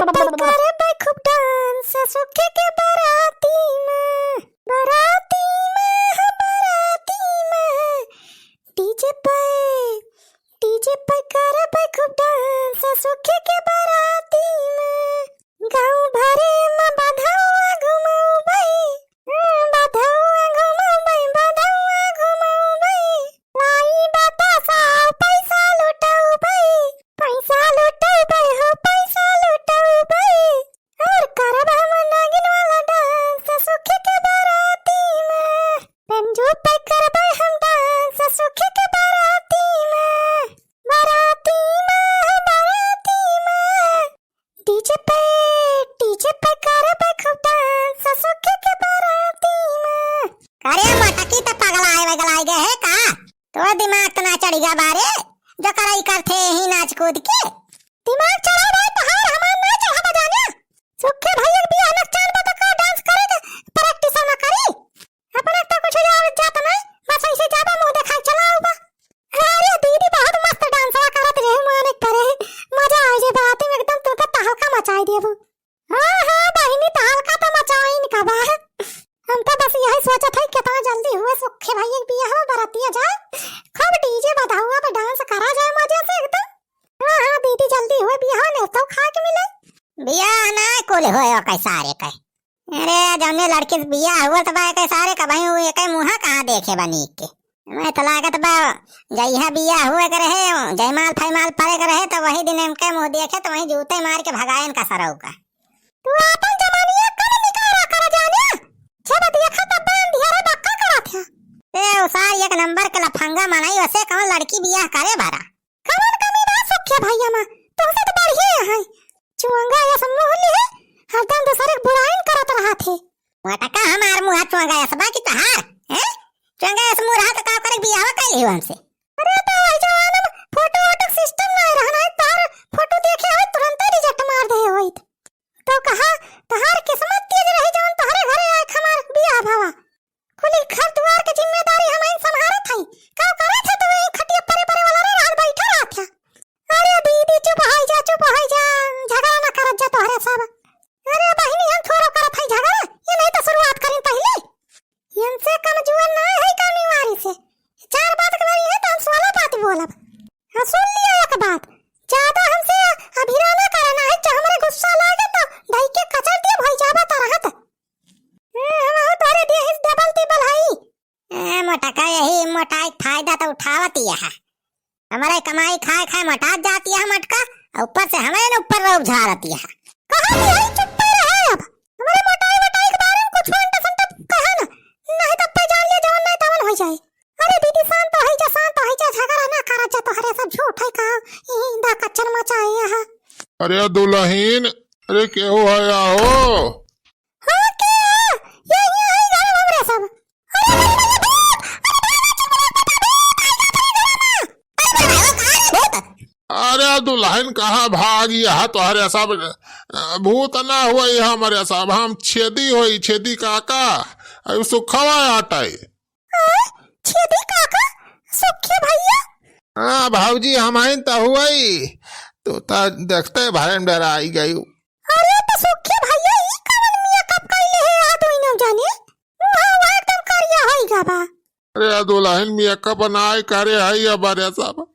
करे पे खूब डांस सुखे के बराती में डीजे पे करे पे खूब डांस सुखे के बराती में गाँव भरे में बधावा घुमाऊ भाई लाई बतासा पैसा लुटाऊ भाई हो पैसा लुटाऊ भाई और करब हम नागिन वाला डांस सुखे के बराती में पंजो पे करब हम डांस सुखे के बराती में डीजे पे करब खूब डांस सुखे के बराती में। अरे मटकी तो पगलाए गए है का तो दिमाग तो ना चढ़ेगा बारे जो कराई करते ही नाच कूद के दिमाग चढ़ा भाई पहाड़ हमार ना चढ़ा बजाने सुखे भैया भी अलग चाल बता का डांस करेगा प्रैक्टिस ना करी अपने तो कुछ जाता नहीं बस ऐसे जाबा मुंह दिखाई चलाऊगा। अरे दीदी बहुत मस्त डांस करत रहे माने करे मजा आ जे बात में एकदम तो तहलका मचाई देबो। हां बहिनी तहलका तो मचाइन का बा हम तो बस यही सोचा था कितना जल्दी हुए सुखे भैया भी हो बरातिया जाए खूब डीजे बधाउआ पे डांस करा जाए मजे से एकदम। हां दीदी जल्दी हुए बियाह ने तो खा के मिले बियाह ना कोले होए कई सारे कई अरे जौने लड़की बियाह हुआ तो बा कई सारे का भाई हुए कई मुंह कहां देखे बनी के मैं तो लागत बा जइहा बियाह हुए करे है जयमाल फैमाल पड़े करे है तो वही दिन इनके मुंह देखे तो वही जूते मार के भगायन का सरऊ का तू अपन जमानिया कब निकाला कर जाने जब देखा तब बांध दिया रे बक्का करा था ए उसार एक नंबर के लफंगा मनाई वैसे कौन लड़की बियाह करे बारा कौन कमी बा सुखे भैया मां तुमसे तो बढ़िया है चुंगा या समूहली है हरदम दूसरे बुराई करत रहा थे मटका हमार मुंह चुंगा या सबा की तहार हैं चुंगा या समूह रहा तो का करे बियाह कैली हो हमसे। अरे तो भाई जवान फोटो वोटो सिस्टम ना रहना है तार फोटो देखे है तुरंत रिजेक्ट मार दे होई तो कहा तहार किस्मत तेज रही जवन तोहरे घरे आए हमार बियाह भावा खुली घर द्वार के जिम्मेदारी हमें संभालत हई का करे थे तो वही खटिया परे वाला रे रात बैठा रहा था। अरे दीदी चुप हो जा झगड़ा ना करत जा तोहरे सब। अरे बहिनी हम थोड़ा करत हई झगड़ा ये नहीं तो शुरुआत करें पहले इनसे कम जुअन ना है कानी वारी से चार बात करी है तो हम 16 बात बोलब। हां सुन लिया एक बात ज्यादा हमसे अभिरा ना करना है जो हमरे गुस्सा लागे तो ढई के कचर दे भई जाबा त रहत हम तोरे दे हिस डबल टेबल हई मोटका यही मोटाई फायदा तो उठावत ही है हमारे कमाई खाए मोटा जाती है मटका ऊपर से हमें न ऊपर रोब झाड़ती है कहां भी है चुप रहे अब हमारे मोटाई के बारे में कुछ फंट कहा ना नहीं तो पे जान ले जवन नहीं तवन हो जाए। अरे दीदी शांत हो जा झगड़ा ना करा जा तोहरे सब झूठ है का इंदा कच्चर मचाए यहां। अरे दुल्हन अरे केहू है हो हां के ये है घर हमरे सब। अरे दुल्हन कहाँ भागी है तोहरे सब भूत ना हुआ हमारे सब हम छेदी काका अब सुखवा आटाई छेदी काका सुखे भैया। हाँ भाऊजी हमाइन तो हुआ तो देखते भाई डरा आई गई। अरे तो सुखे भैया ई कवन मिया कब कइले है आ तो इनो जाने मुहा एकदम करिया होइगा बा। अरे दुल्हन मेकअप बनाए करे है हमारे सब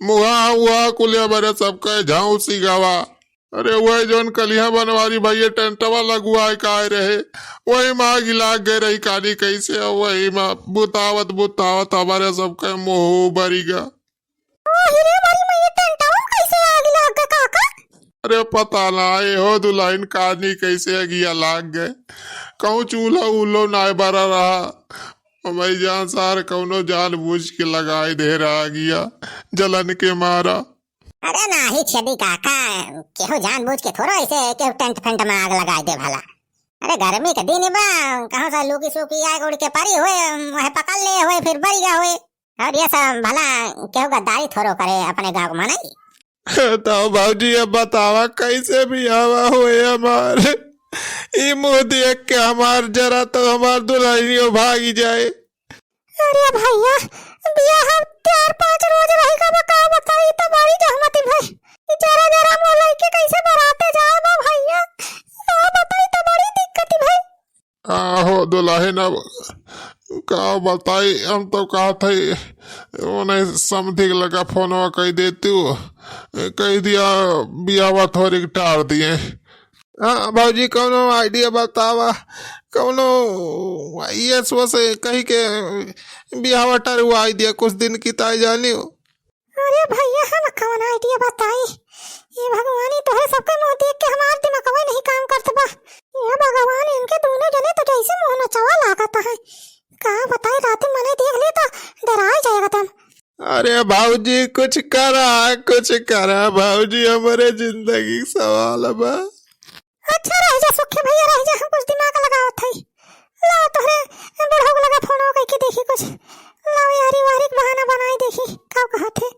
मुहा हुआ कुलिया बरे सब कहे झांसी गवा। अरे वही जोन कलिया बनवारी भैया टेंटवा लगुआए काहे रहे वही माँ गिलाग गए रही कानी कैसे वही माँ बुतावत हमारे सब कहे मुंह भरीगा। अरे पता ना हो दुल्हन कानी कैसे गिया लाग गए कहूँ चूल्हा उल्लो नाय बरा रहा मैं जान सार कौनो जान बूझ के लगाई दे रहा गया जलन के मारा। अरे नाही छेदी काका केहू जान बूझ के थोड़ा ऐसे केहू टेंट फेंट में आग लगाई दे भला। अरे गर्मी के दिन बा कहाँ से लूकी सूकी आग उड़ के परी हुए वह पकड़ ले हुए फिर बरी गया हुए और ये सब भला केहू गद्दारी थोड़ो करे अपने गाँव में नहीं। तो भाजी अब बतावा कैसे भी हवा हुए हमारे ये मुँह देख के हमार जरा तो हमार दुल्हनियों भागी जाए। अरे भैया बियाह 4-5 रोज रहेगा बका बताई तो बड़ी जहमती भाई जरा मोलाई के कैसे बराते जाए बा भैया। दुल्हन अब का बताई, हम तो कहा थे उन्हें समझी लगा फोनवा कह देती हूँ, कह दिया बियावा थोड़ी टार दिए। हाँ भाजी कौनो आइडिया बतावा, कौनो ये से कही के बियावा टरुआ आइडिया कुछ दिन की ताई जानी हो। अरे भैया हम कौन आइडिया बताई, ये भगवान ही तोहरे सबके मुंह देख के हमार दिमाग नहीं काम करत बा। ये भगवान इनके दोनों जने तो जैसे मुंह नचावा लागत है, का बताई रात में मैंने देख ली तो डरा जाएगा तुम। अरे भाऊजी कुछ करा भाऊजी, हमारे जिंदगी सवाल बा। अच्छा रह जा सुखे भैया, रह जा, हम कुछ दिमाग लगावत है। लाओ तोहरे बुढ़ऊ को लगा फोन हो के देखी कुछ, लाओ यारी वारी बहाना बनाई देखी का कहत है।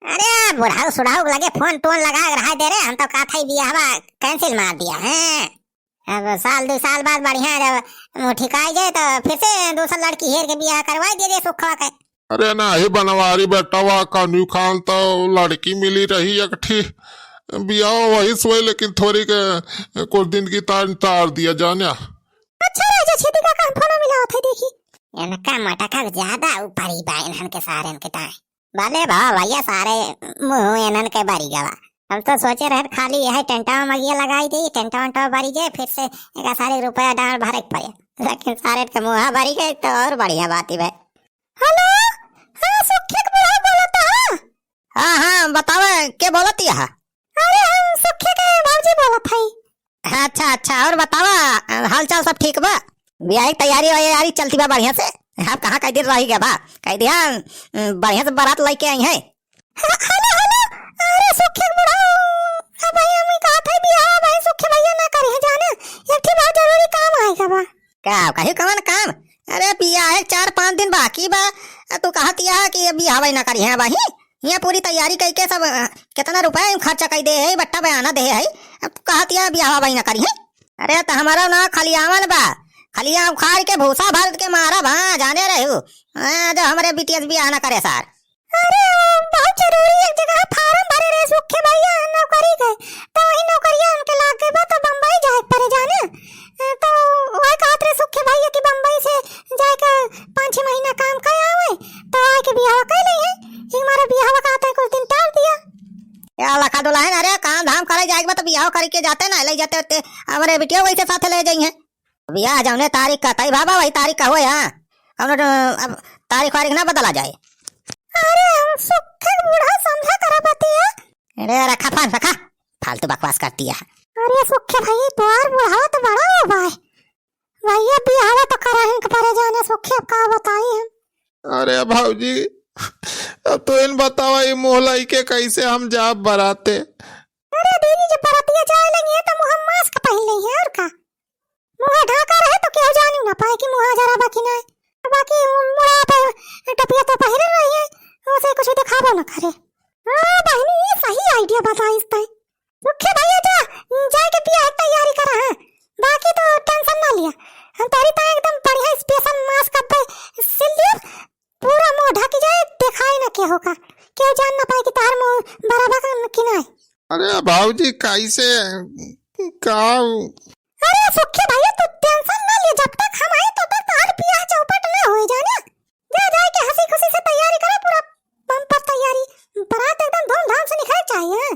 अरे बुढ़ाऊ सुढ़ाऊ लगे फोन टोन लगा रहा दे रे, हम तो कहा था बियाहवा कैंसिल मार दिया है। अब साल 2 साल बाद बढ़िया जब ठिकाई जाए तो फिर से दूसरा लड़की हेर के बियाह करवा दे सुखवा के। अरे नहीं बनवारी बेटावा कानू खान तो लड़की मिली रही एकठी, बियाह वही सोए लेकिन थोड़ी के कुछ दिन की तार दिया जाने। अच्छा राजा छेदी का काम फोन मिला थे देखी, इनका मटका ज्यादा ऊपर ही बा इनहन के सारे इनके ताए भले भाव भैया सारे मुंह इनहन के बारी गवा। हम तो सोचे रहे खाली यह टेंटा मगिया लगाई दी, टेंटा वंटा बारी जाए फिर से एक सारे रुपया डाल भरे पड़े, लेकिन सारे के मुँह बारी गए तो और बढ़िया बात ही भाई। हेलो हाँ सुखे बुढ़ा बोलता है। हाँ हाँ बतावे के बोलती है। अरे हम सुखे के बाबूजी बोलत है। अच्छा और बतावा हाल चाल सब ठीक बा, ब्याह की तैयारी चलती बा बढ़िया से। आप कहाँ कई दिन रही गया बा, कई दिन बढ़िया से बारात लेके आई है। हेलो अरे सुखे बुढ़ा अब भाई हम कहा था बियाह भाई सुखे भैया ना करे जाने, एक ही बहुत जरूरी काम आएगा बा। क्या कहीं कौन काम? अरे बियाह है 4-5 दिन बाकी बा, तू कहती है कि बियाह भाई ना करी है भाई, यहाँ पूरी तैयारी करके सब कितना रुपया खर्चा कर दे है, बट्टा बयाना दे है, अब तू कहती है बियाह भाई ना करी है। अरे तो हमारा ना खलियावन बा, खलिया उखाड़ के भूसा भर के मारा भा जाने रहे हो जो हमारे बीटीएस बियाह ना करे सर। अरे बहुत जरूरी एक जगह फार्म भरे रे सुखे भैया नौकरी गए तो वही नौकरियां उनके लाग गए बा तो बम्बई जाए पड़े जाने, तो वही कहत रे सुखे भैया कि बम्बई से जाके 5-6 महीना काम कर आवे तो आए के बियाह कर ले है। हमारा बियाह कहता है कुछ दिन टाल दिया या लखा दुल्हन। अरे काम धाम करे जाएगा तो बियाह करके जाते ना ले जाते हमारे बिटिया वही से साथ ले जाइए। बियाह जौने तारीख का तई बाबा वही तारीख का हो, अब तारीख वारीख ना बदला जाए। अरे सुखे बूढ़ा समझा करा बतिया। अरे रखा फालतू बकवास करती है। अरे सुखे भाई द्वार बुढ़ावा तो बड़ा हो भाई, भैया बियाह तो करा है पर जाने सुखे का बताई हम। अरे भाऊजी अब तो इन बतावा ये मोहलाई के कैसे हम जाब बराते। अरे दीदी जब बरातिया जाए लेंगे तो मुंह मास्क पहन ले है और का, मुंह ढका रहे तो क्यों जानी ना पाए कि मुंह जरा बाकी ना है, बाकी मुड़ा पे टपिया तो पहन रही है उसे कुछ दिखाबो न करे। हां बहनी ये सही आइडिया बताई इस तय मुख्य भैया जा के बियाह की तैयारी करा है, बाकी तो टेंशन ना लिया, हम तारी ता एकदम बढ़िया स्पेशल मास्क पे सिल दिया पूरा मुंह ढक जाए दिखाई ना क्या होगा, क्यों जान ना पाए कि तार मुंह बराबर कि ना है। अरे भाऊजी कैसे का? अरे सुखे भैया तू टेंशन ना ले, जब तक हम आए तब तक तार बियाह चौपट ना हो जाने, जा के हंसी खुशी से तैयारी करा, पूरा बम्पर तैयारी, बारात एकदम धूमधाम से निकल चाहिए।